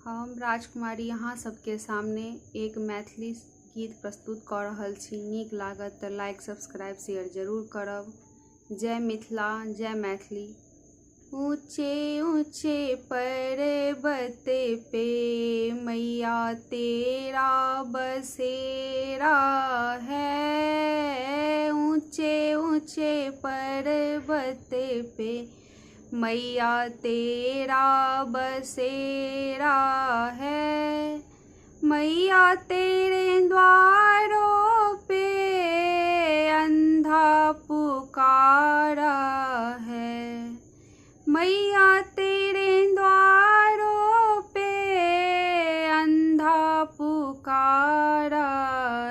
हम राजकुमारी यहाँ सबके सामने एक मैथिली गीत प्रस्तुत कऽ रहल छी। नीक लागत तऽ लाइक सब्सक्राइब शेयर जरूर करब। जय मिथिला, जय मैथिली। ऊंचे ऊंचे पर्वत पे मैया तेरा बसेरा है। ऊंचे ऊंचे पर्वत पे मैया तेरा बसेरा है। मैया तेरे द्वारों पे अंधा पुकारा है। मैया तेरे द्वारों पे अंधा पुकारा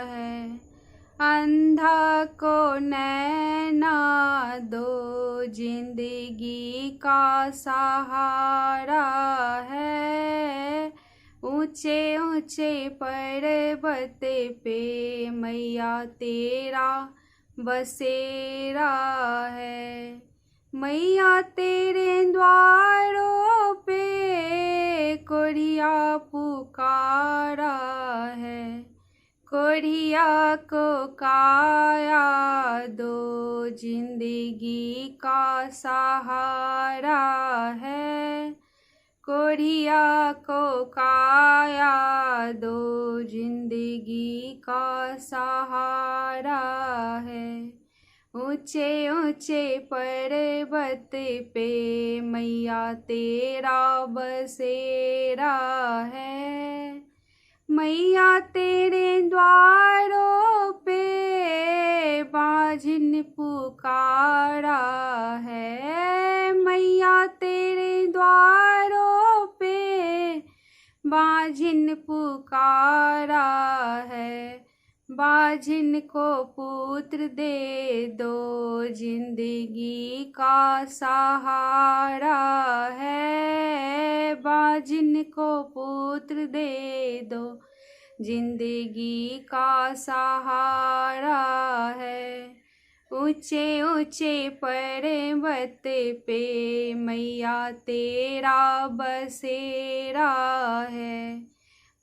है। अंधा को नैना दो, जिंदगी का सहारा है। ऊंचे ऊंचे पर्वत पे मैया तेरा बसेरा है। मैया तेरे द्वारों पे कोढ़िया पुकारा है। कोढ़िया को काया दो, जिंदगी का सहारा है। कोढ़िया को काया दो, जिंदगी का सहारा है। ऊंचे ऊंचे पर्वत पे मैया तेरा बसेरा है। मैया तेरे द्वारों पे बाझिन पुकारा है। मैया तेरे द्वारों पे बाझिन पुकारा है। बाझिन को पुत्र दे दो, जिंदगी का सहारा है। बाझिन को पुत्र दे दो, जिंदगी का सहारा है। ऊंचे ऊंचे पर्वत पे मैया तेरा बसेरा है।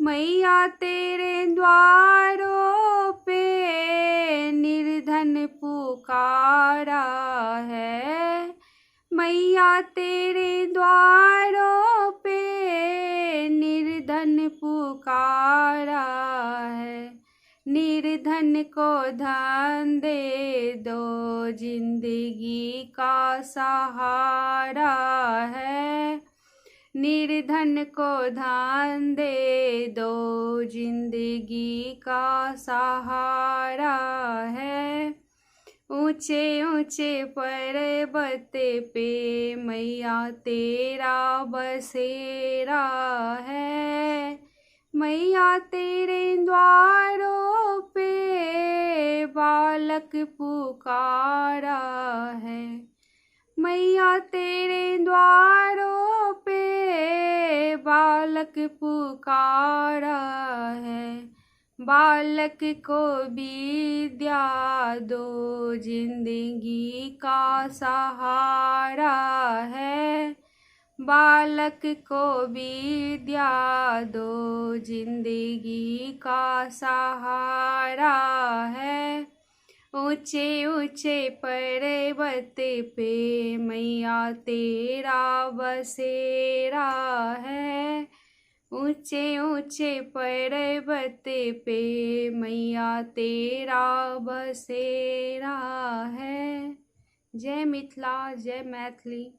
मैया तेरे द्वारों पे निर्धन पुकारा है। मैया तेरे द्वारों पे निर्धन पुकारा है। निर्धन को धन दे दो, जिंदगी का सहारा है। निर्धन को धन दे दो, जिंदगी का सहारा है। ऊंचे ऊंचे पर्वत पे मैया तेरा बसेरा है। मैया तेरे द्वारों पे बालक पुकारा है। मैया तेरे द्वारों पे बालक पुकारा है। बालक को विद्या दो, जिंदगी का सहारा है। बालक को विद्या दो, जिंदगी का सहारा है। ऊंचे ऊंचे पर्वत पे मैया तेरा बसेरा है। ऊंचे ऊंचे पर्वत पे मैया तेरा बसेरा है। जय मिथिला, जय मैथिली।